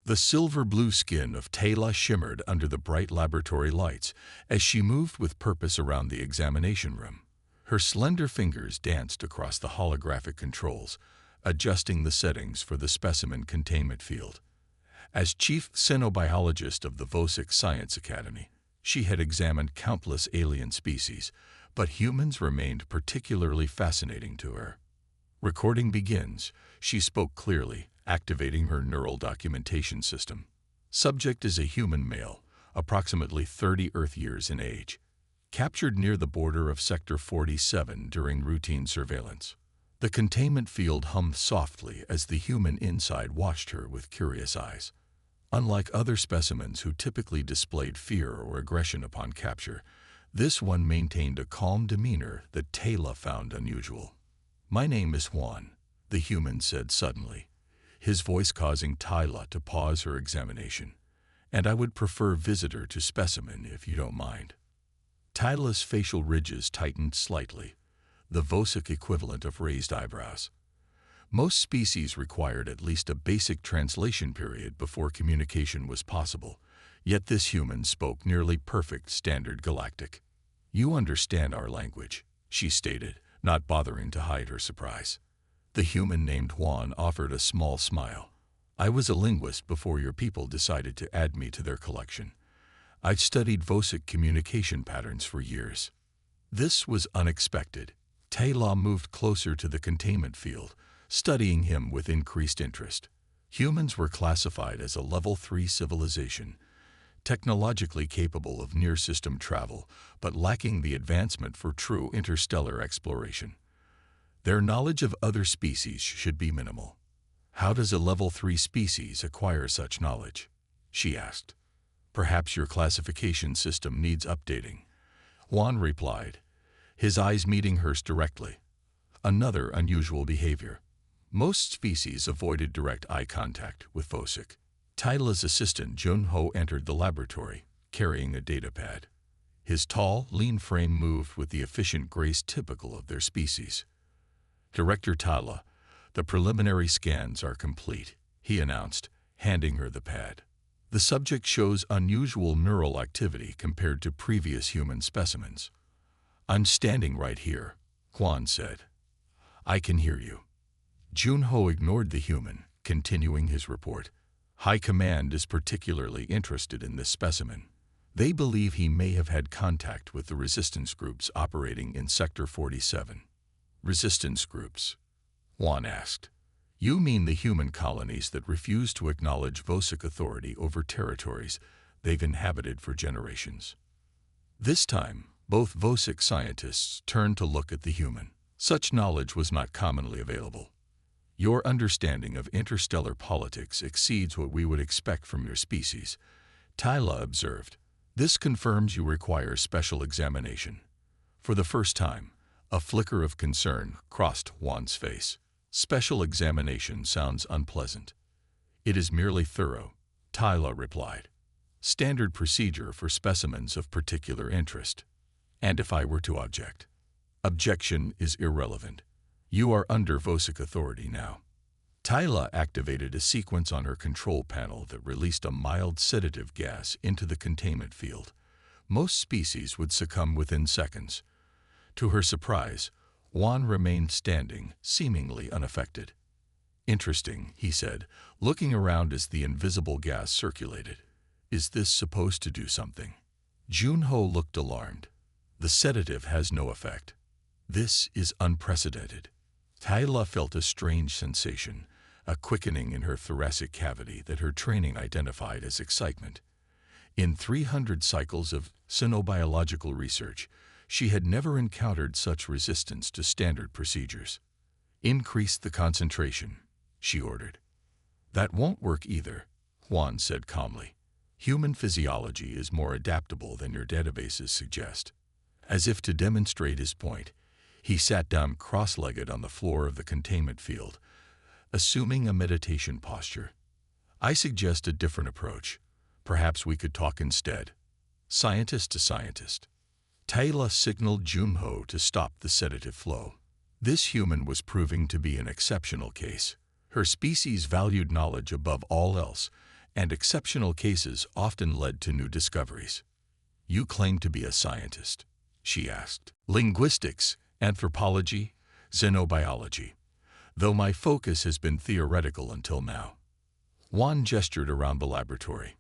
The silver-blue skin of Taylor shimmered under the bright laboratory lights as she moved with purpose around the examination room. Her slender fingers danced across the holographic controls, adjusting the settings for the specimen containment field. As chief xenobiologist of the Vosic Science Academy, she had examined countless alien species, but humans remained particularly fascinating to her. Recording begins, she spoke clearly, activating her neural documentation system. Subject is a human male, approximately 30 Earth years in age, captured near the border of Sector 47 during routine surveillance. The containment field hummed softly as the human inside watched her with curious eyes. Unlike other specimens who typically displayed fear or aggression upon capture, this one maintained a calm demeanor that Taylor found unusual. "My name is Juan," the human said suddenly, his voice causing Taylor to pause her examination. "And I would prefer visitor to specimen if you don't mind." Taylor's facial ridges tightened slightly, the Vosic equivalent of raised eyebrows. Most species required at least a basic translation period before communication was possible, yet this human spoke nearly perfect Standard Galactic. "You understand our language," she stated, not bothering to hide her surprise. The human named Juan offered a small smile. "I was a linguist before your people decided to add me to their collection. I've studied Vosic communication patterns for years." This was unexpected. Taylor moved closer to the containment field, studying him with increased interest. Humans were classified as a Level 3 civilization, technologically capable of near-system travel, but lacking the advancement for true interstellar exploration. Their knowledge of other species should be minimal. "How does a Level 3 species acquire such knowledge?" she asked. "Perhaps your classification system needs updating," Juan replied, his eyes meeting hers directly. Another unusual behavior. Most species avoided direct eye contact with Vosic. Taylor's assistant Jun-Ho entered the laboratory, carrying a datapad. His tall, lean frame moved with the efficient grace typical of their species. "Director Taylor, the preliminary scans are complete," he announced, handing her the pad. "The subject shows unusual neural activity compared to previous human specimens." "I'm standing right here," Juan said. "I can hear you." Jun-Ho ignored the human, continuing his report. "High Command is particularly interested in this specimen. They believe he may have had contact with the resistance groups operating in Sector 47. "Resistance groups?" Juan asked. "You mean the human colonies that refuse to acknowledge Vosic authority over territories they've inhabited for generations?" This time, both Vosic scientists turned to look at the human. Such knowledge was not commonly available. "Your understanding of interstellar politics exceeds what we would expect from your species," Taylor observed. "This confirms you require special examination." For the first time, a flicker of concern crossed Juan's face. "Special examination sounds unpleasant." "It is merely thorough," Taylor replied. "Standard procedure for specimens of particular interest." "And if I were to object?" "Objection is irrelevant. You are under Vosic authority now." Taylor activated a sequence on her control panel that released a mild sedative gas into the containment field. Most species would succumb within seconds. To her surprise, Juan remained standing, seemingly unaffected. "Interesting," he said, looking around as the invisible gas circulated. "Is this supposed to do something?" Jun-Ho looked alarmed. "The sedative has no effect." "This is unprecedented." Taylor felt a strange sensation, a quickening in her thoracic cavity that her training identified as excitement. In 300 cycles of xenobiological research, she had never encountered such resistance to standard procedures. "Increase the concentration," she ordered. "That won't work either," Juan said calmly. "Human physiology is more adaptable than your databases suggest." As if to demonstrate his point, he sat down cross-legged on the floor of the containment field, assuming a meditation posture. "I suggest a different approach. Perhaps we could talk instead." Scientist to scientist. Taylor signaled Jun-Ho to stop the sedative flow. This human was proving to be an exceptional case. Her species valued knowledge above all else, and exceptional cases often led to new discoveries. "You claim to be a scientist?" she asked. "Linguistics, anthropology, xenobiology, though my focus has been theoretical until now." Juan gestured around the laboratory.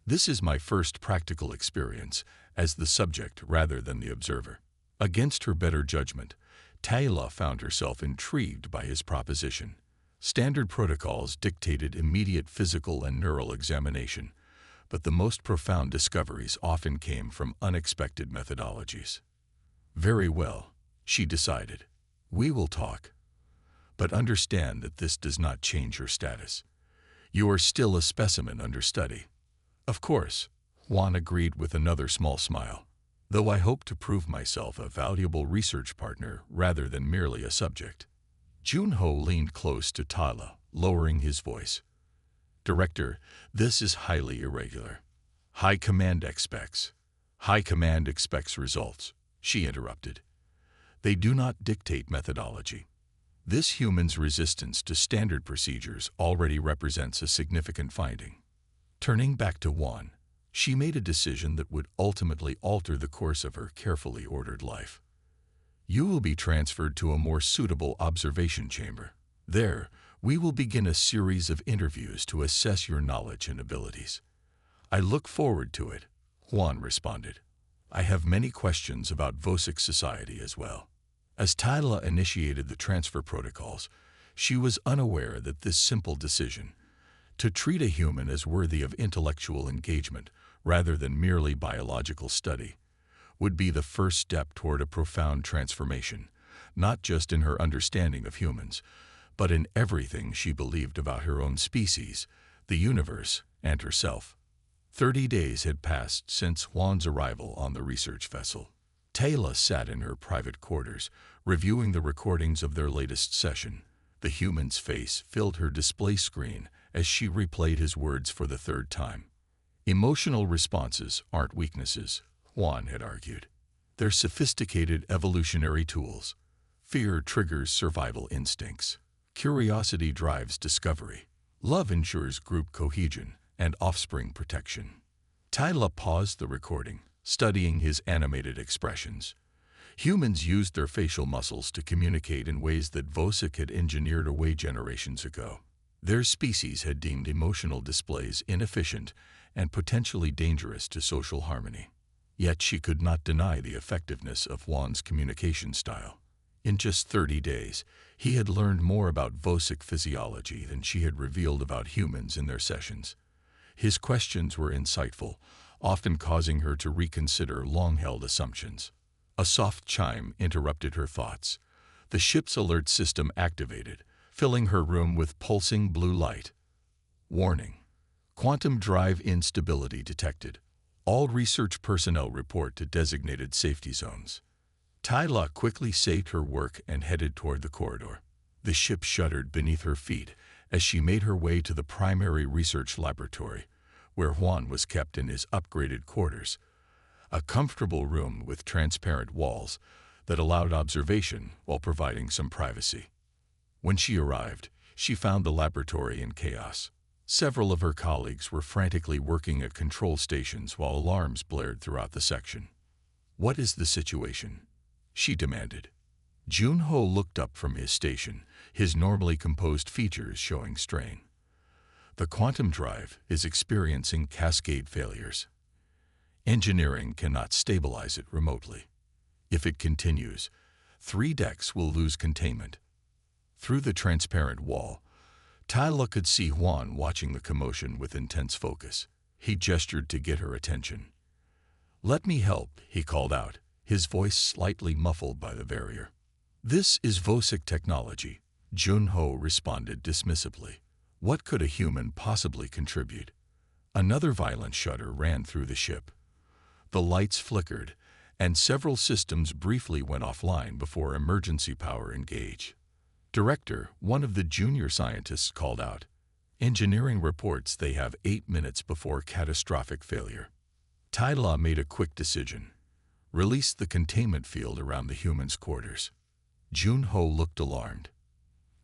"This is my first practical experience as the subject rather than the observer." Against her better judgment, Taylor found herself intrigued by his proposition. Standard protocols dictated immediate physical and neural examination, but the most profound discoveries often came from unexpected methodologies. "Very well," she decided. "We will talk. But understand that this does not change your status. You are still a specimen under study." "Of course," Juan agreed with another small smile, "though I hope to prove myself a valuable research partner rather than merely a subject." Junho leaned close to Tala, lowering his voice. "Director, this is highly irregular. High Command expects results," she interrupted. "They do not dictate methodology. This human's resistance to standard procedures already represents a significant finding." Turning back to Juan, she made a decision that would ultimately alter the course of her carefully ordered life. "You will be transferred to a more suitable observation chamber. There, we will begin a series of interviews to assess your knowledge and abilities." "I look forward to it," Juan responded. "I have many questions about Vosic society as well." As Tyla initiated the transfer protocols, she was unaware that this simple decision, to treat a human as worthy of intellectual engagement rather than merely biological study, would be the first step toward a profound transformation, not just in her understanding of humans, but in everything she believed about her own species, the universe, and herself. 30 days had passed since Juan's arrival on the research vessel. Taylor sat in her private quarters, reviewing the recordings of their latest session. The human's face filled her display screen as she replayed his words for the third time. "Emotional responses aren't weaknesses," Juan had argued. "They're sophisticated evolutionary tools. Fear triggers survival instincts. Curiosity drives discovery. Love ensures group cohesion and offspring protection." Tyla paused the recording, studying his animated expressions. Humans used their facial muscles to communicate in ways that Vosic had engineered away generations ago. Their species had deemed emotional displays inefficient and potentially dangerous to social harmony. Yet she could not deny the effectiveness of Juan's communication style. In just 30 days, he had learned more about Vosic physiology than she had revealed about humans in their sessions. His questions were insightful, often causing her to reconsider long-held assumptions. A soft chime interrupted her thoughts. The ship's alert system activated, filling her room with pulsing blue light. "Warning. Quantum drive instability detected. All research personnel report to designated safety zones." Tyla quickly saved her work and headed toward the corridor. The ship shuddered beneath her feet as she made her way to the primary research laboratory, where Juan was kept in his upgraded quarters, a comfortable room with transparent walls that allowed observation while providing some privacy. When she arrived, she found the laboratory in chaos. Several of her colleagues were frantically working at control stations while alarms blared throughout the section. "What is the situation?" she demanded. Junho looked up from his station, his normally composed features showing strain. "The quantum drive is experiencing cascade failures. Engineering cannot stabilize it remotely. If it continues, 3 decks will lose containment." Through the transparent wall, Tyla could see Juan watching the commotion with intense focus. He gestured to get her attention. "Let me help," he called out, his voice slightly muffled by the barrier. "This is Vosic technology," Junho responded dismissively. "What could a human possibly contribute?" Another violent shudder ran through the ship. The lights flickered, and several systems briefly went offline before emergency power engaged. "Director," one of the junior scientists called out. "Engineering reports they have 8 minutes before catastrophic failure." Tyla made a quick decision. Release the containment field around the human's quarters. Junho looked alarmed.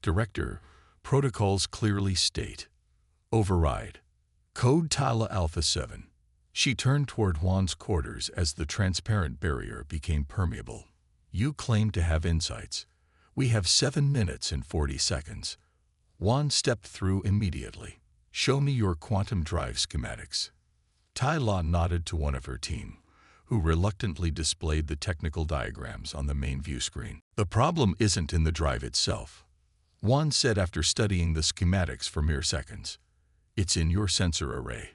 "Director, protocols clearly state. Override. Code Tyla Alpha 7. She turned toward Juan's quarters as the transparent barrier became permeable. You claim to have insights. We have 7 minutes and 40 seconds. Juan stepped through immediately. Show me your quantum drive schematics. Tyla nodded to one of her team, who reluctantly displayed the technical diagrams on the main view screen. The problem isn't in the drive itself, Juan said after studying the schematics for mere seconds. It's in your sensor array.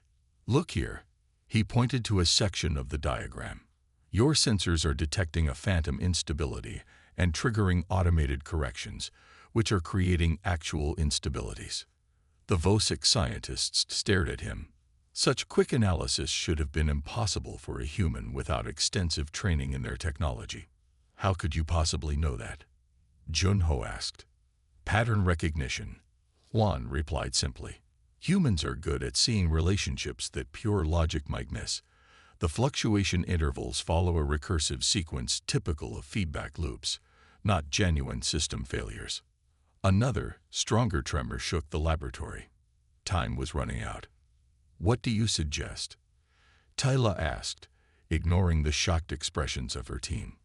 Look here. He pointed to a section of the diagram. Your sensors are detecting a phantom instability and triggering automated corrections, which are creating actual instabilities. The Vosic scientists stared at him. Such quick analysis should have been impossible for a human without extensive training in their technology. How could you possibly know that? Junho asked. Pattern recognition. Juan replied simply. Humans are good at seeing relationships that pure logic might miss. The fluctuation intervals follow a recursive sequence typical of feedback loops, not genuine system failures. Another, stronger tremor shook the laboratory. Time was running out. What do you suggest? Tyla asked, ignoring the shocked expressions of her team.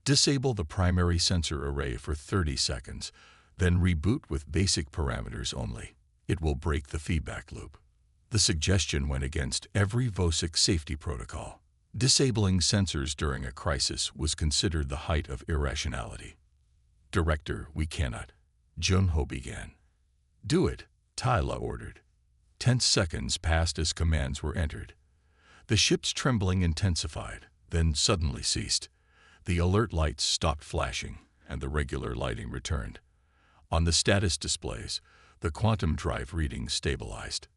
Disable the primary sensor array for 30 seconds, then reboot with basic parameters only. It will break the feedback loop. The suggestion went against every Vosic safety protocol. Disabling sensors during a crisis was considered the height of irrationality. Director, we cannot. Junho began. Do it, Tyla ordered. 10 seconds passed as commands were entered. The ship's trembling intensified, then suddenly ceased. The alert lights stopped flashing, and the regular lighting returned. On the status displays, the quantum drive readings stabilized.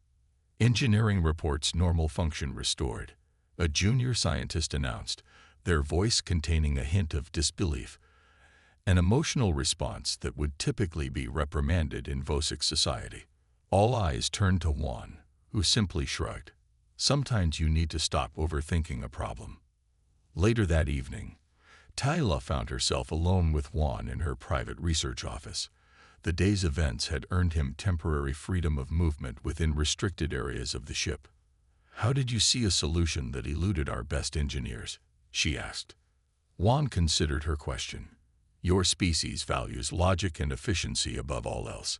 Engineering reports normal function restored. A junior scientist announced, their voice containing a hint of disbelief, an emotional response that would typically be reprimanded in Vosic society. All eyes turned to Juan, who simply shrugged. Sometimes you need to stop overthinking a problem. Later that evening, Tyla found herself alone with Juan in her private research office. The day's events had earned him temporary freedom of movement within restricted areas of the ship. How did you see a solution that eluded our best engineers? She asked. Juan considered her question. Your species values logic and efficiency above all else.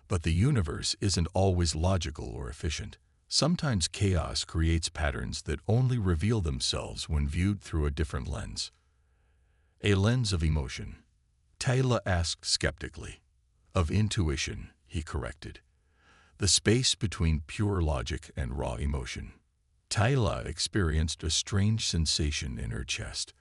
But the universe isn't always logical or efficient. Sometimes chaos creates patterns that only reveal themselves when viewed through a different lens. A lens of emotion. Tyla asked skeptically. Of intuition, he corrected. The space between pure logic and raw emotion. Tyla experienced a strange sensation in her chest,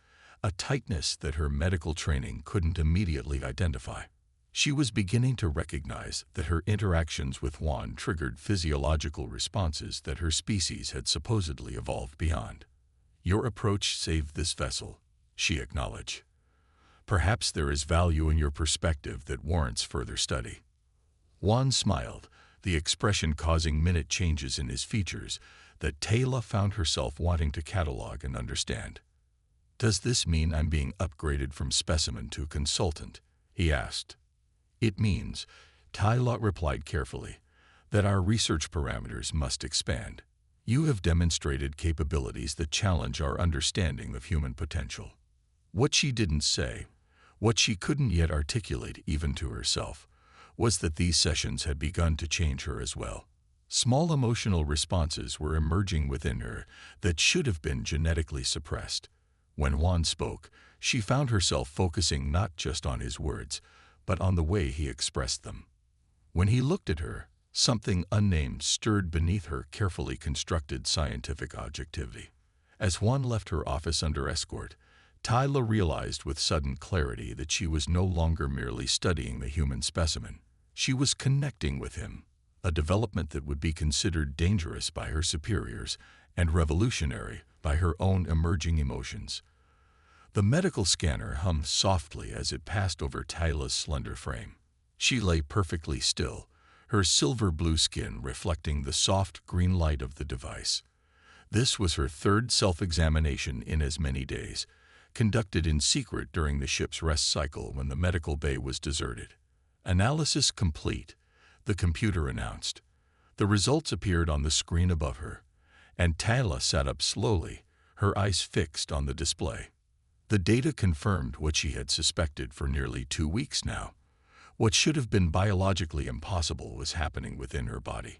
a tightness that her medical training couldn't immediately identify. She was beginning to recognize that her interactions with Juan triggered physiological responses that her species had supposedly evolved beyond. Your approach saved this vessel, she acknowledged. Perhaps there is value in your perspective that warrants further study. Juan smiled, the expression causing minute changes in his features that Tyla found herself wanting to catalog and understand. Does this mean I'm being upgraded from specimen to consultant? He asked. It means, Tyla replied carefully, that our research parameters must expand. You have demonstrated capabilities that challenge our understanding of human potential. What she didn't say, what she couldn't yet articulate even to herself, was that these sessions had begun to change her as well. Small emotional responses were emerging within her that should have been genetically suppressed. When Juan spoke, she found herself focusing not just on his words, but on the way he expressed them. When he looked at her, something unnamed stirred beneath her carefully constructed scientific objectivity. As Juan left her office under escort, Tyla realized with sudden clarity that she was no longer merely studying the human specimen. She was connecting with him, a development that would be considered dangerous by her superiors and revolutionary by her own emerging emotions. The medical scanner hummed softly as it passed over Tyla's slender frame. She lay perfectly still, her silver-blue skin reflecting the soft green light of the device. This was her third self-examination in as many days, conducted in secret during the ship's rest cycle when the medical bay was deserted. Analysis complete, the computer announced. The results appeared on the screen above her, and Tayla sat up slowly, her eyes fixed on the display. The data confirmed what she had suspected for nearly 2 weeks now. What should have been biologically impossible was happening within her body.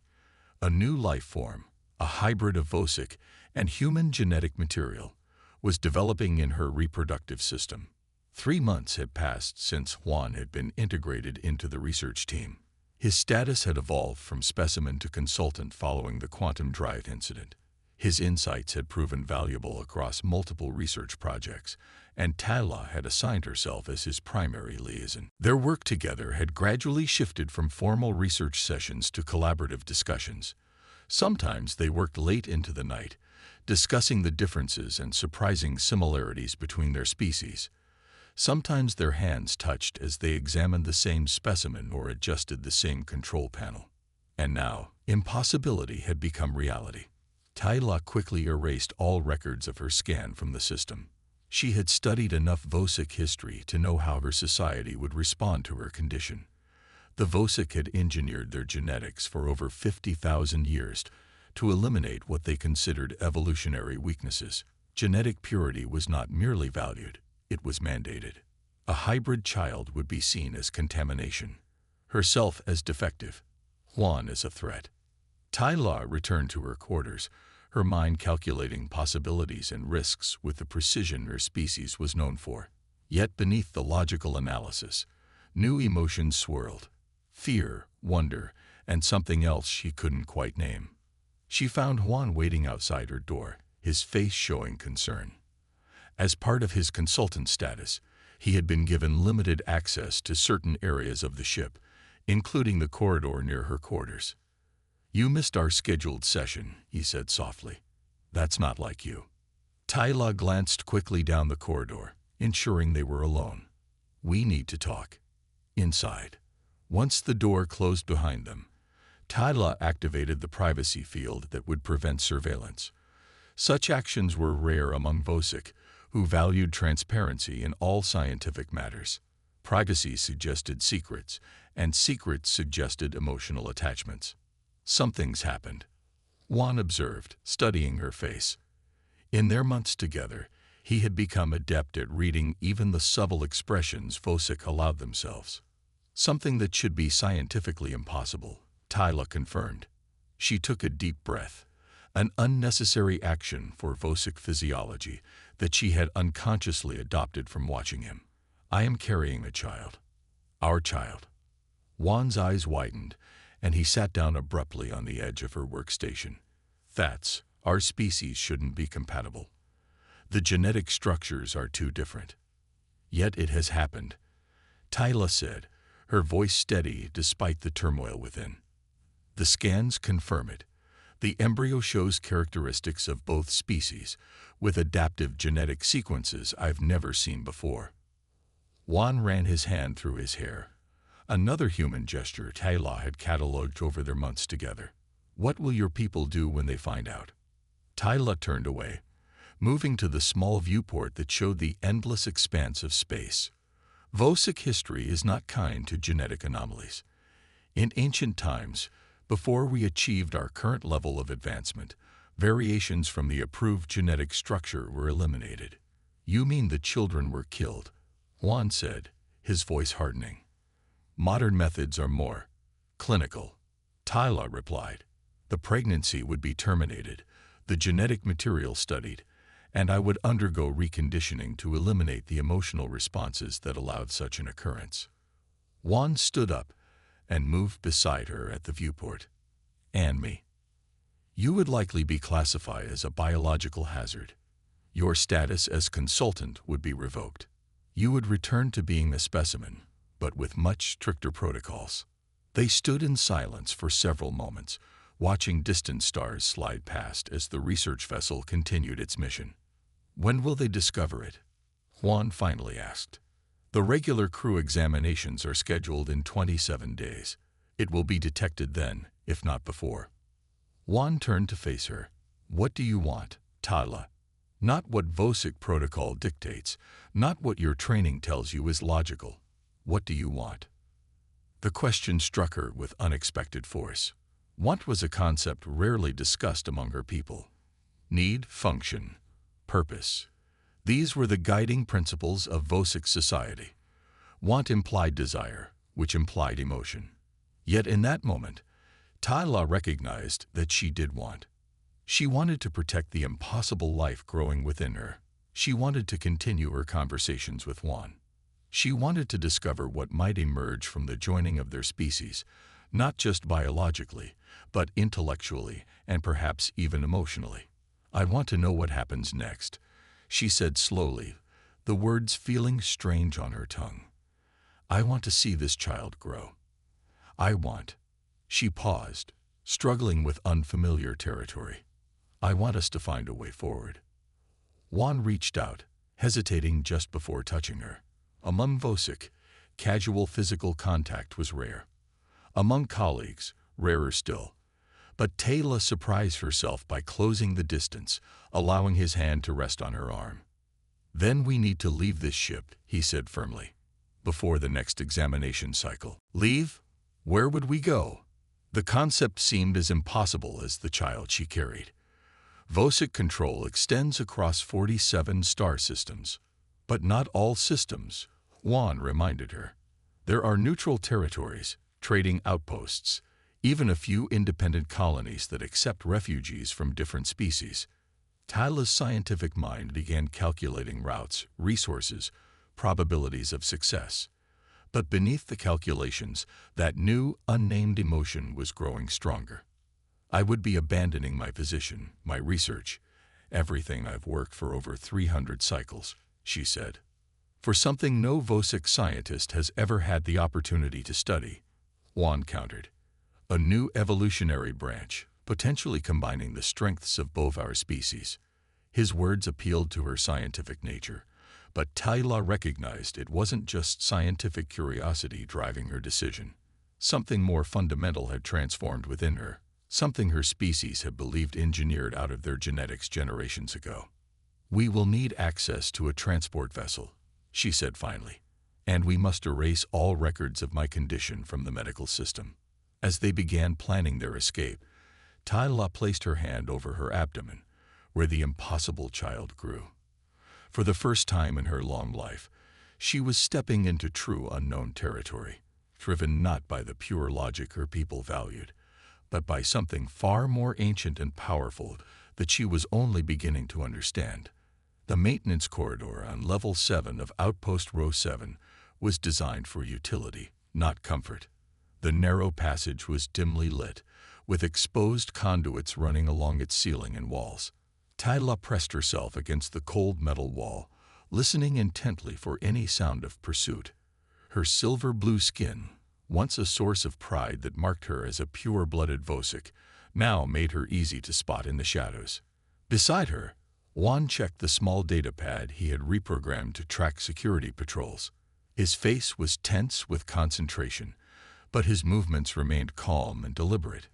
A new life form, a hybrid of Vosic and human genetic material, was developing in her reproductive system. 3 months had passed since Juan had been integrated into the research team. His status had evolved from specimen to consultant following the quantum drive incident. His insights had proven valuable across multiple research projects, and Tayla had assigned herself as his primary liaison. Their work together had gradually shifted from formal research sessions to collaborative discussions. Sometimes they worked late into the night, discussing the differences and surprising similarities between their species. Sometimes their hands touched as they examined the same specimen or adjusted the same control panel. And now, impossibility had become reality. Tayla quickly erased all records of her scan from the system. She had studied enough Vosic history to know how her society would respond to her condition. The Vosic had engineered their genetics for over 50,000 years to eliminate what they considered evolutionary weaknesses. Genetic purity was not merely valued, it was mandated. A hybrid child would be seen as contamination, herself as defective, Juan as a threat. Tayla returned to her quarters, her mind calculating possibilities and risks with the precision her species was known for. Yet beneath the logical analysis, new emotions swirled: fear, wonder, and something else she couldn't quite name. She found Juan waiting outside her door, his face showing concern. As part of his consultant status, he had been given limited access to certain areas of the ship, including the corridor near her quarters. "You missed our scheduled session," he said softly. "That's not like you." Tayla glanced quickly down the corridor, ensuring they were alone. "We need to talk." Inside. Once the door closed behind them, Tayla activated the privacy field that would prevent surveillance. Such actions were rare among Vosic, who valued transparency in all scientific matters. Privacy suggested secrets, and secrets suggested emotional attachments. "Something's happened," Juan observed, studying her face. In their months together, he had become adept at reading even the subtle expressions Vosic allowed themselves. "Something that should be scientifically impossible," Tayla confirmed. She took a deep breath, an unnecessary action for Vosic physiology that she had unconsciously adopted from watching him. "I am carrying a child. Our child." Juan's eyes widened, and he sat down abruptly on the edge of her workstation. "That's, our species shouldn't be compatible. The genetic structures are too different." "Yet it has happened," Tayla said, her voice steady despite the turmoil within. "The scans confirm it. The embryo shows characteristics of both species, with adaptive genetic sequences I've never seen before." Juan ran his hand through his hair, another human gesture Tayla had catalogued over their months together. "What will your people do when they find out?" Tayla turned away, moving to the small viewport that showed the endless expanse of space. Vosic history is not kind to genetic anomalies. In ancient times, before we achieved our current level of advancement, variations from the approved genetic structure were eliminated. "You mean the children were killed," Juan said, his voice hardening. "Modern methods are more clinical," Tayla replied. "The pregnancy would be terminated, the genetic material studied, and I would undergo reconditioning to eliminate the emotional responses that allowed such an occurrence." Juan stood up and moved beside her at the viewport. "And me. You would likely be classified as a biological hazard. Your status as consultant would be revoked. You would return to being a specimen, but with much stricter protocols." They stood in silence for several moments, watching distant stars slide past as the research vessel continued its mission. "When will they discover it?" Juan finally asked. "The regular crew examinations are scheduled in 27 days. It will be detected then, if not before." Juan turned to face her. "What do you want, Tayla? Not what Vosic protocol dictates, not what your training tells you is logical. What do you want?" The question struck her with unexpected force. Want was a concept rarely discussed among her people. Need, function, purpose. These were the guiding principles of Vosic society. Want implied desire, which implied emotion. Yet in that moment, Tyla recognized that she did want. She wanted to protect the impossible life growing within her. She wanted to continue her conversations with Juan. She wanted to discover what might emerge from the joining of their species, not just biologically, but intellectually and perhaps even emotionally. "I want to know what happens next," she said slowly, the words feeling strange on her tongue. "I want to see this child grow. I want." She paused, struggling with unfamiliar territory. "I want us to find a way forward." Juan reached out, hesitating just before touching her. Among Vosic, casual physical contact was rare. Among colleagues, rarer still. But Taylor surprised herself by closing the distance, allowing his hand to rest on her arm. "Then we need to leave this ship," he said firmly, "before the next examination cycle." Leave? Where would we go? The concept seemed as impossible as the child she carried. Vosic control extends across 47 star systems. But not all systems, Juan reminded her. There are neutral territories, trading outposts, even a few independent colonies that accept refugees from different species. Tyla's scientific mind began calculating routes, resources, probabilities of success. But beneath the calculations, that new, unnamed emotion was growing stronger. "I would be abandoning my position, my research, everything I've worked for over 300 cycles," she said. "For something no Vosic scientist has ever had the opportunity to study," Juan countered. "A new evolutionary branch, potentially combining the strengths of both our species." His words appealed to her scientific nature, but Tyla recognized it wasn't just scientific curiosity driving her decision. Something more fundamental had transformed within her, something her species had believed engineered out of their genetics generations ago. "We will need access to a transport vessel," she said finally, "and we must erase all records of my condition from the medical system." As they began planning their escape, Tyla placed her hand over her abdomen, where the impossible child grew. For the first time in her long life, she was stepping into true unknown territory, driven not by the pure logic her people valued, but by something far more ancient and powerful that she was only beginning to understand. The maintenance corridor on Level 7 of Outpost Row 7 was designed for utility, not comfort. The narrow passage was dimly lit, with exposed conduits running along its ceiling and walls. Tyla pressed herself against the cold metal wall, listening intently for any sound of pursuit. Her silver-blue skin, once a source of pride that marked her as a pure-blooded Vosic, now made her easy to spot in the shadows. Beside her, Juan checked the small data pad he had reprogrammed to track security patrols. His face was tense with concentration, but his movements remained calm and deliberate.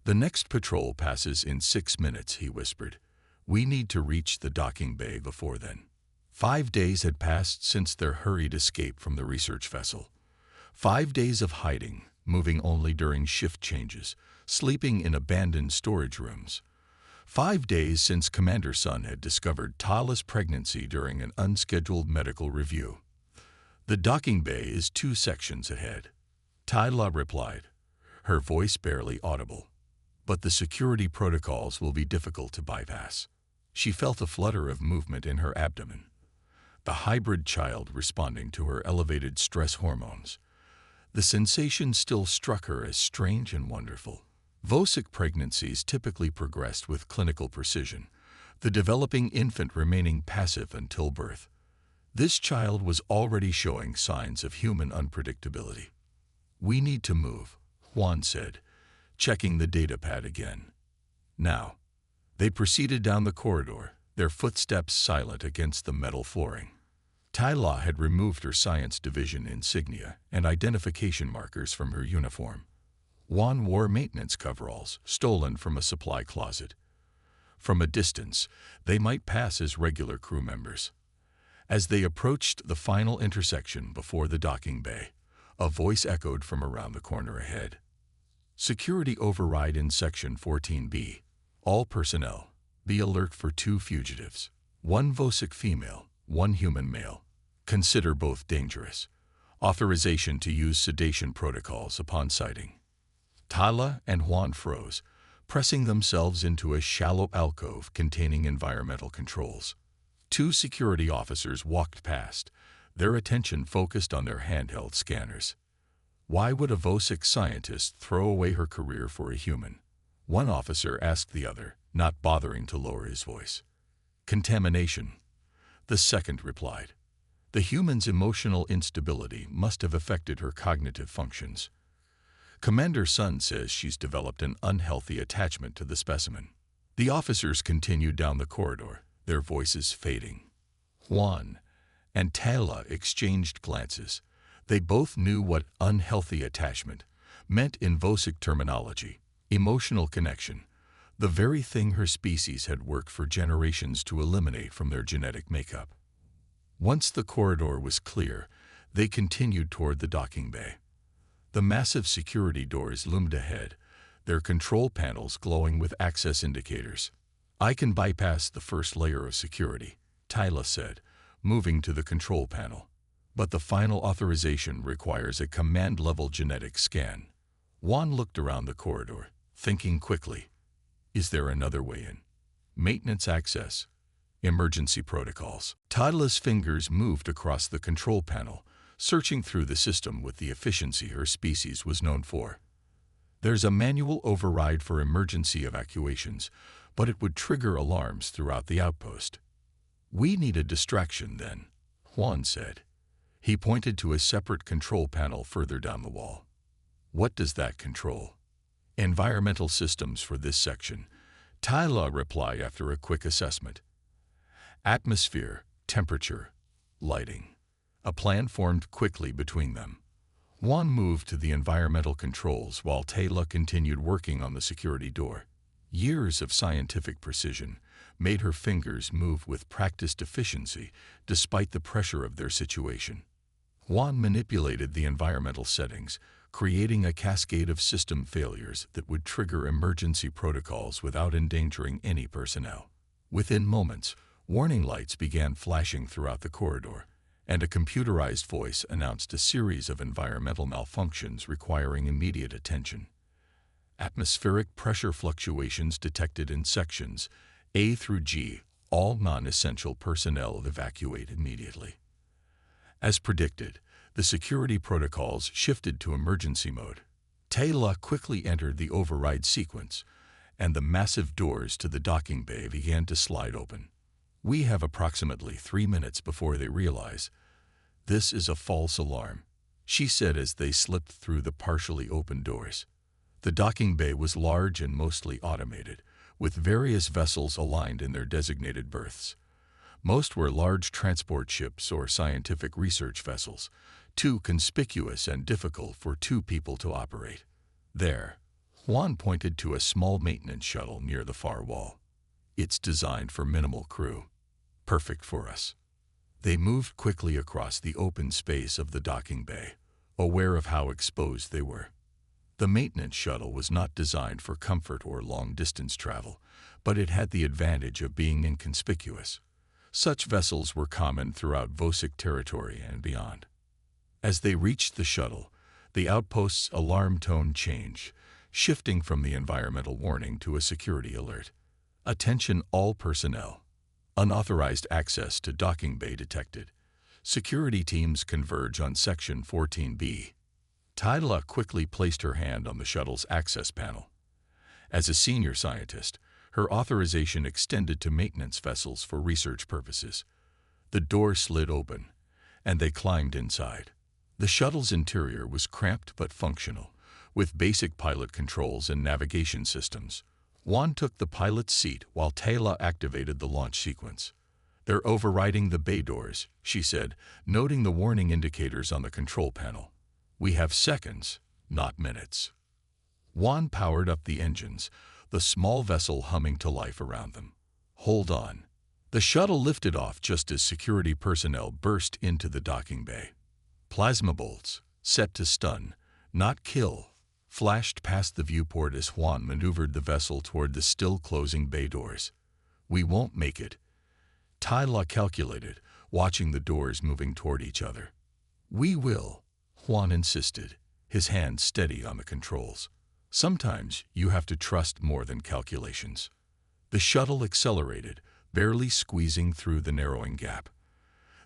"The next patrol passes in 6 minutes," he whispered. "We need to reach the docking bay before then." 5 days had passed since their hurried escape from the research vessel. 5 days of hiding, moving only during shift changes, sleeping in abandoned storage rooms. 5 days since Commander Sun had discovered Tala's pregnancy during an unscheduled medical review. "The docking bay is 2 sections ahead," Tala replied, her voice barely audible. "But the security protocols will be difficult to bypass." She felt a flutter of movement in her abdomen, the hybrid child responding to her elevated stress hormones. The sensation still struck her as strange and wonderful. Vosic pregnancies typically progressed with clinical precision, the developing infant remaining passive until birth. This child was already showing signs of human unpredictability. "We need to move," Juan said, checking the data pad again. "Now." They proceeded down the corridor, their footsteps silent against the metal flooring. Tyla had removed her science division insignia and identification markers from her uniform. Juan wore maintenance coveralls, stolen from a supply closet. From a distance, they might pass as regular crew members. As they approached the final intersection before the docking bay, a voice echoed from around the corner ahead. Security override in Section 14B. All personnel, be alert for 2 fugitives. 1 Vosic female, 1 human male. Consider both dangerous. Authorization to use sedation protocols upon sighting. Tala and Juan froze, pressing themselves into a shallow alcove containing environmental controls. 2 security officers walked past, their attention focused on their handheld scanners. Why would a Vosic scientist throw away her career for a human? One officer asked the other, not bothering to lower his voice. Contamination, the second replied. The human's emotional instability must have affected her cognitive functions. Commander Sun says she's developed an unhealthy attachment to the specimen. The officers continued down the corridor, their voices fading. Juan and Tala exchanged glances. They both knew what unhealthy attachment meant in Vosic terminology: emotional connection, the very thing her species had worked for generations to eliminate from their genetic makeup. Once the corridor was clear, they continued toward the docking bay. The massive security doors loomed ahead, their control panels glowing with access indicators. I can bypass the first layer of security, Tyla said, moving to the control panel. But the final authorization requires a command-level genetic scan. Juan looked around the corridor, thinking quickly. Is there another way in? Maintenance access. Emergency protocols. Tyla's fingers moved across the control panel, searching through the system with the efficiency her species was known for. There's a manual override for emergency evacuations, but it would trigger alarms throughout the outpost. We need a distraction then, Juan said. He pointed to a separate control panel further down the wall. What does that control? Environmental systems for this section, Tyla replied after a quick assessment. Atmosphere, temperature, lighting. A plan formed quickly between them. Juan moved to the environmental controls while Tayla continued working on the security door. Years of scientific precision made her fingers move with practiced efficiency despite the pressure of their situation. Juan manipulated the environmental settings, creating a cascade of system failures that would trigger emergency protocols without endangering any personnel. Within moments, warning lights began flashing throughout the corridor, and a computerized voice announced a series of environmental malfunctions requiring immediate attention. Atmospheric pressure fluctuations detected in sections A through G. All non-essential personnel evacuate immediately. As predicted, the security protocols shifted to emergency mode. Tayla quickly entered the override sequence, and the massive doors to the docking bay began to slide open. We have approximately 3 minutes before they realize. This is a false alarm, she said as they slipped through the partially open doors. The docking bay was large and mostly automated, with various vessels aligned in their designated berths. Most were large transport ships or scientific research vessels, too conspicuous and difficult for 2 people to operate. There, Juan pointed to a small maintenance shuttle near the far wall. It's designed for minimal crew. Perfect for us. They moved quickly across the open space of the docking bay, aware of how exposed they were. The maintenance shuttle was not designed for comfort or long-distance travel, but it had the advantage of being inconspicuous. Such vessels were common throughout Vosic territory and beyond. As they reached the shuttle, the outpost's alarm tone changed, shifting from the environmental warning to a security alert. Attention all personnel. Unauthorized access to docking bay detected. Security teams converge on Section 14B. Tyla quickly placed her hand on the shuttle's access panel. As a senior scientist, her authorization extended to maintenance vessels for research purposes. The door slid open, and they climbed inside. The shuttle's interior was cramped but functional, with basic pilot controls and navigation systems. Juan took the pilot's seat while Tayla activated the launch sequence. They're overriding the bay doors, she said, noting the warning indicators on the control panel. We have seconds, not minutes. Juan powered up the engines, the small vessel humming to life around them. Hold on. The shuttle lifted off just as security personnel burst into the docking bay. Plasma bolts, set to stun, not kill, flashed past the viewport as Juan maneuvered the vessel toward the still-closing bay doors. "We won't make it," Tyla calculated, watching the doors moving toward each other. "We will," Juan insisted, his hand steady on the controls. "Sometimes you have to trust more than calculations." The shuttle accelerated, barely squeezing through the narrowing gap.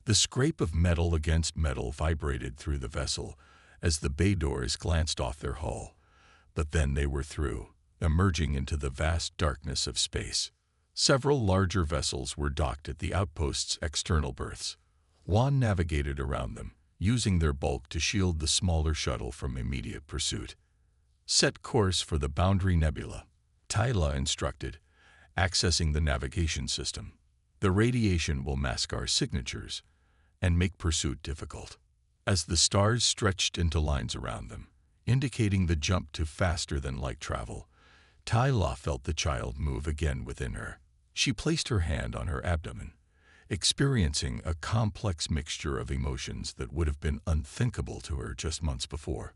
The scrape of metal against metal vibrated through the vessel as the bay doors glanced off their hull. But then they were through, emerging into the vast darkness of space. Several larger vessels were docked at the outpost's external berths. Juan navigated around them, using their bulk to shield the smaller shuttle from immediate pursuit. "Set course for the Boundary Nebula," Tyla instructed, accessing the navigation system. "The radiation will mask our signatures and make pursuit difficult." As the stars stretched into lines around them, indicating the jump to faster-than-light travel, Tyla felt the child move again within her. She placed her hand on her abdomen, experiencing a complex mixture of emotions that would have been unthinkable to her just months before.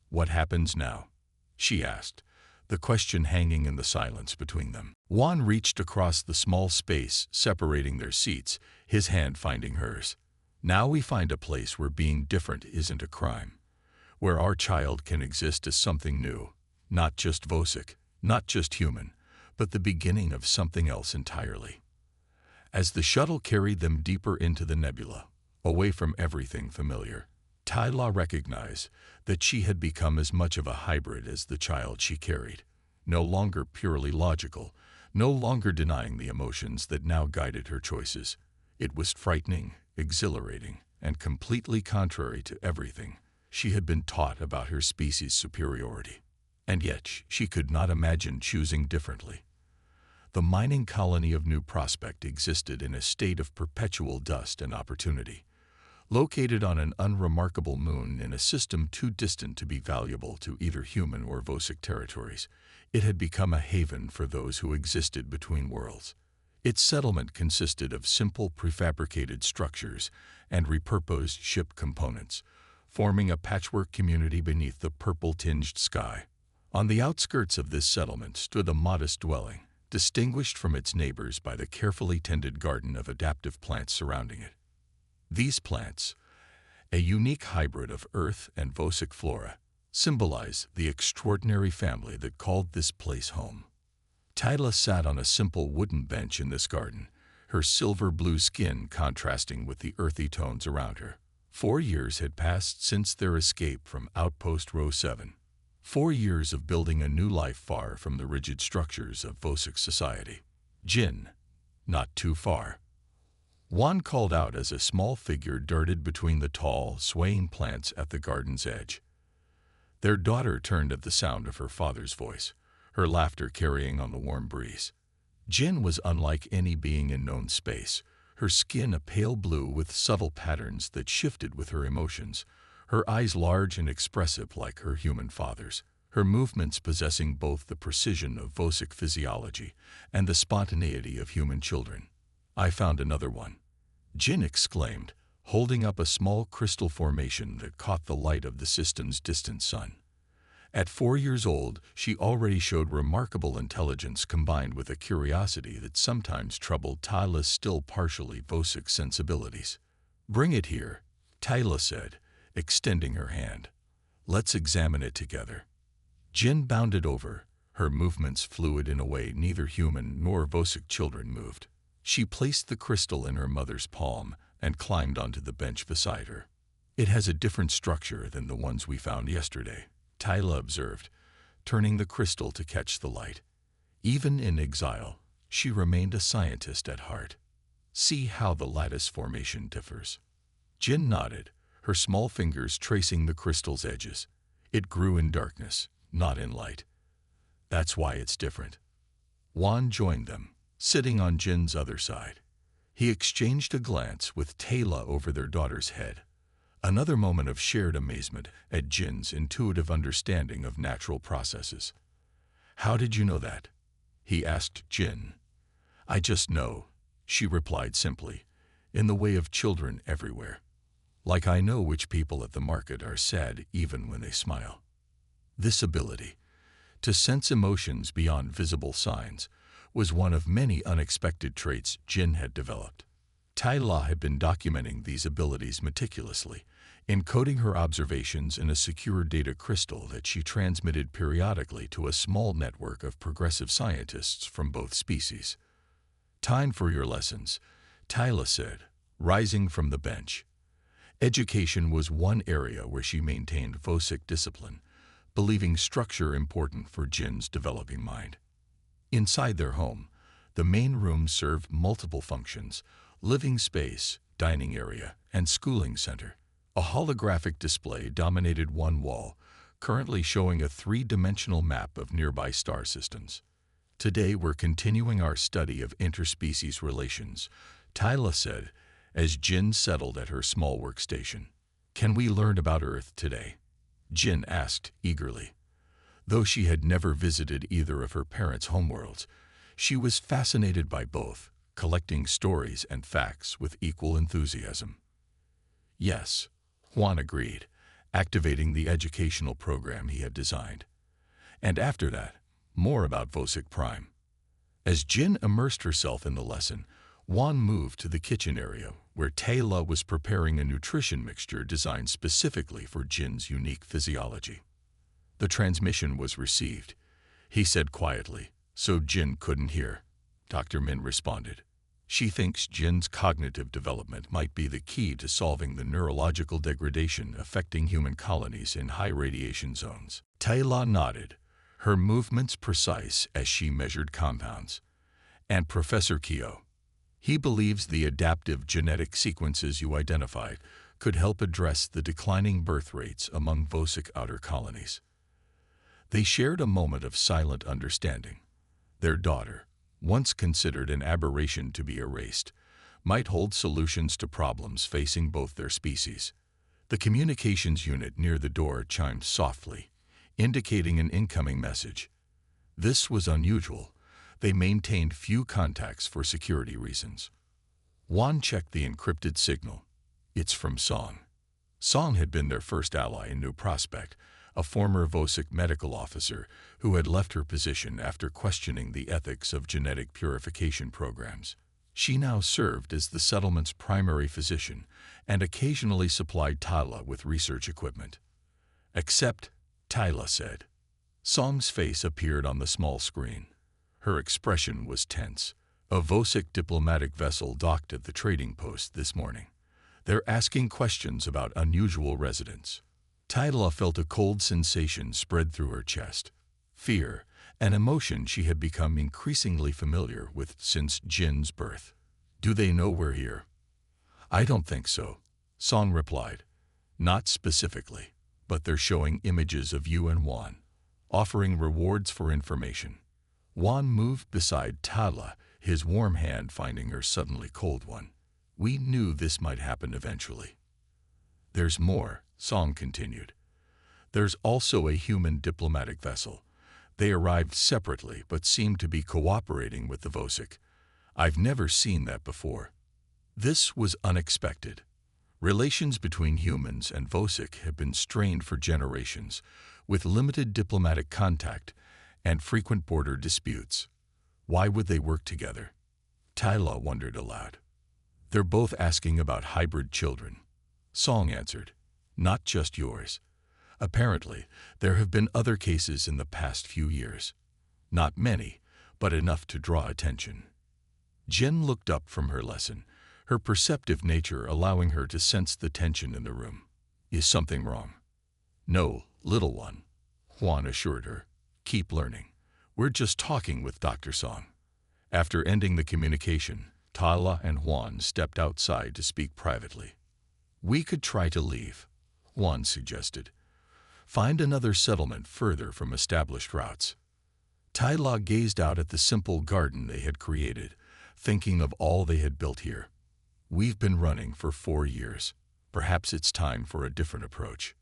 "What happens now?" she asked, the question hanging in the silence between them. Juan reached across the small space separating their seats, his hand finding hers. "Now we find a place where being different isn't a crime, where our child can exist as something new, not just Vosic, not just human, but the beginning of something else entirely." As the shuttle carried them deeper into the nebula, away from everything familiar, Tyla recognized that she had become as much of a hybrid as the child she carried, no longer purely logical, no longer denying the emotions that now guided her choices. It was frightening, exhilarating, and completely contrary to everything she had been taught about her species' superiority. And yet she could not imagine choosing differently. The mining colony of New Prospect existed in a state of perpetual dust and opportunity. Located on an unremarkable moon in a system too distant to be valuable to either human or Vosic territories, it had become a haven for those who existed between worlds. Its settlement consisted of simple prefabricated structures and repurposed ship components, forming a patchwork community beneath the purple-tinged sky. On the outskirts of this settlement stood a modest dwelling, distinguished from its neighbors by the carefully tended garden of adaptive plants surrounding it. These plants, a unique hybrid of earth and Vosic flora, symbolize the extraordinary family that called this place home. Tyla sat on a simple wooden bench in this garden, her silver-blue skin contrasting with the earthy tones around her. 4 years had passed since their escape from Outpost Row 7. 4 years of building a new life far from the rigid structures of Vosic society. "Jin, not too far," Juan called out as a small figure darted between the tall, swaying plants at the garden's edge. Their daughter turned at the sound of her father's voice, her laughter carrying on the warm breeze. Jin was unlike any being in known space, her skin a pale blue with subtle patterns that shifted with her emotions, her eyes large and expressive like her human father's, her movements possessing both the precision of Vosic physiology and the spontaneity of human children. "I found another one," Jin exclaimed, holding up a small crystal formation that caught the light of the system's distant sun. At 4 years old, she already showed remarkable intelligence combined with a curiosity that sometimes troubled Tyla's still partially Vosic sensibilities. "Bring it here," Tyla said, extending her hand. "Let's examine it together." Jin bounded over, her movements fluid in a way neither human nor Vosic children moved. She placed the crystal in her mother's palm and climbed onto the bench beside her. "It has a different structure than the ones we found yesterday," Tyla observed, turning the crystal to catch the light. Even in exile, she remained a scientist at heart. "See how the lattice formation differs." Jin nodded, her small fingers tracing the crystal's edges. "It grew in darkness, not in light. That's why it's different." Juan joined them, sitting on Jin's other side. He exchanged a glance with Tyla over their daughter's head. Another moment of shared amazement at Jin's intuitive understanding of natural processes. "How did you know that?" he asked Jin. "I just know," she replied simply, in the way of children everywhere. "Like I know which people at the market are sad even when they smile." This ability, to sense emotions beyond visible signs, was one of many unexpected traits Jin had developed. Tyla had been documenting these abilities meticulously, encoding her observations in a secure data crystal that she transmitted periodically to a small network of progressive scientists from both species. "Time for your lessons," Tyla said, rising from the bench. Education was one area where she maintained Vosic discipline, believing structure important for Jin's developing mind. Inside their home, the main room served multiple functions: living space, dining area, and schooling center. A holographic display dominated one wall, currently showing a three-dimensional map of nearby star systems. "Today we're continuing our study of interspecies relations," Tyla said, as Jin settled at her small workstation. "Can we learn about Earth today?" Jin asked eagerly. Though she had never visited either of her parents' homeworlds, she was fascinated by both, collecting stories and facts with equal enthusiasm. "Yes," Juan agreed, activating the educational program he had designed. And after that, more about Vosic Prime. As Jin immersed herself in the lesson, Juan moved to the kitchen area, where Tayla was preparing a nutrition mixture designed specifically for Jin's unique physiology. The transmission was received, he said quietly, so Jin couldn't hear. Dr. Min responded. "She thinks Jin's cognitive development might be the key to solving the neurological degradation affecting human colonies in high radiation zones." Tayla nodded, her movements precise as she measured compounds. "And Professor Kyo, he believes the adaptive genetic sequences you identified could help address the declining birth rates among Vosic outer colonies." They shared a moment of silent understanding. Their daughter, once considered an aberration to be erased, might hold solutions to problems facing both their species. The communications unit near the door chimed softly, indicating an incoming message. This was unusual. They maintained few contacts for security reasons. Juan checked the encrypted signal. "It's from Song." Song had been their first ally in New Prospect, a former Vosic medical officer who had left her position after questioning the ethics of genetic purification programs. She now served as the settlement's primary physician and occasionally supplied Tyla with research equipment. "Accept," Tyla said. Song's face appeared on the small screen. Her expression was tense. "A Vosic diplomatic vessel docked at the trading post this morning. They're asking questions about unusual residents." Tyla felt a cold sensation spread through her chest. Fear, an emotion she had become increasingly familiar with since Jin's birth. "Do they know we're here?" "I don't think so," Song replied. "Not specifically, but they're showing images of you and Juan, offering rewards for information." Juan moved beside Tyla, his warm hand finding her suddenly cold one. "We knew this might happen eventually." "There's more," Song continued. "There's also a human diplomatic vessel. They arrived separately but seem to be cooperating with the Vosic. I've never seen that before." This was unexpected. Relations between humans and Vosic have been strained for generations, with limited diplomatic contact and frequent border disputes. Why would they work together? Tyla wondered aloud. "They're both asking about hybrid children," Song answered. "Not just yours. Apparently, there have been other cases in the past few years. Not many, but enough to draw attention." Jen looked up from her lesson, her perceptive nature allowing her to sense the tension in the room. "Is something wrong?" "No, little one," Juan assured her. "Keep learning. We're just talking with Dr. Song." After ending the communication, Tala and Juan stepped outside to speak privately. "We could try to leave," Juan suggested. "Find another settlement further from established routes." Tala gazed out at the simple garden they had created, thinking of all they had built here. "We've been running for 4 years. Perhaps it's time for a different approach."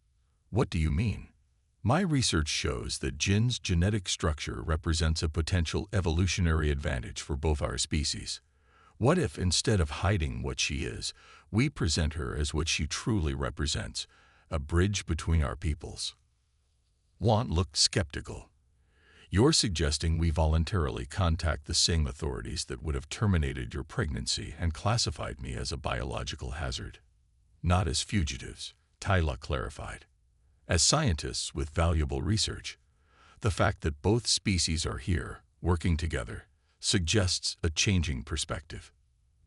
"What do you mean?" "My research shows that Jin's genetic structure represents a potential evolutionary advantage for both our species. What if, instead of hiding what she is, we present her as what she truly represents, a bridge between our peoples?" Juan looked skeptical. You're suggesting we voluntarily contact the same authorities that would have terminated your pregnancy and classified me as a biological hazard. Not as fugitives, Tyla clarified. As scientists with valuable research. The fact that both species are here, working together, suggests a changing perspective.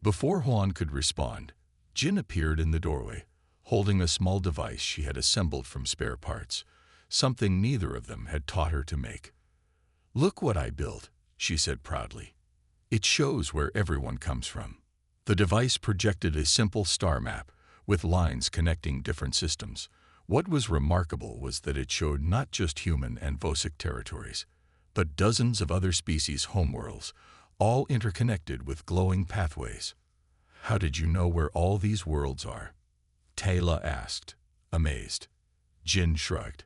Before Juan could respond, Jin appeared in the doorway, holding a small device she had assembled from spare parts, something neither of them had taught her to make. "Look what I built," she said proudly. "It shows where everyone comes from." The device projected a simple star map, with lines connecting different systems. What was remarkable was that it showed not just human and Vosic territories, but dozens of other species' homeworlds, all interconnected with glowing pathways. "How did you know where all these worlds are?" Taylor asked, amazed. Jin shrugged.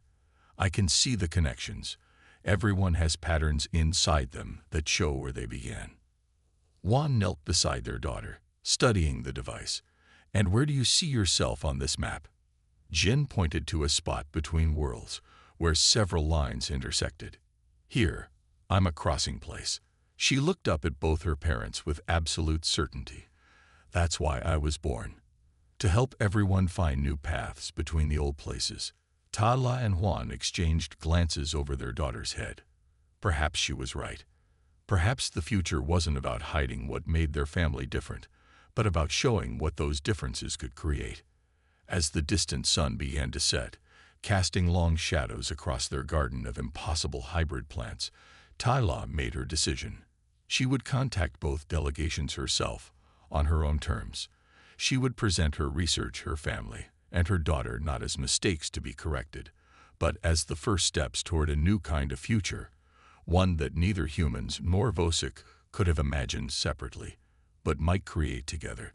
"I can see the connections. Everyone has patterns inside them that show where they began." Juan knelt beside their daughter, studying the device. "And where do you see yourself on this map?" Jin pointed to a spot between worlds, where several lines intersected. "Here, I'm a crossing place." She looked up at both her parents with absolute certainty. "That's why I was born. To help everyone find new paths between the old places." Tala and Juan exchanged glances over their daughter's head. Perhaps she was right. Perhaps the future wasn't about hiding what made their family different, but about showing what those differences could create. As the distant sun began to set, casting long shadows across their garden of impossible hybrid plants, Tala made her decision. She would contact both delegations herself, on her own terms. She would present her research, her family, and her daughter not as mistakes to be corrected, but as the first steps toward a new kind of future, one that neither humans nor Vosic could have imagined separately, but might create together.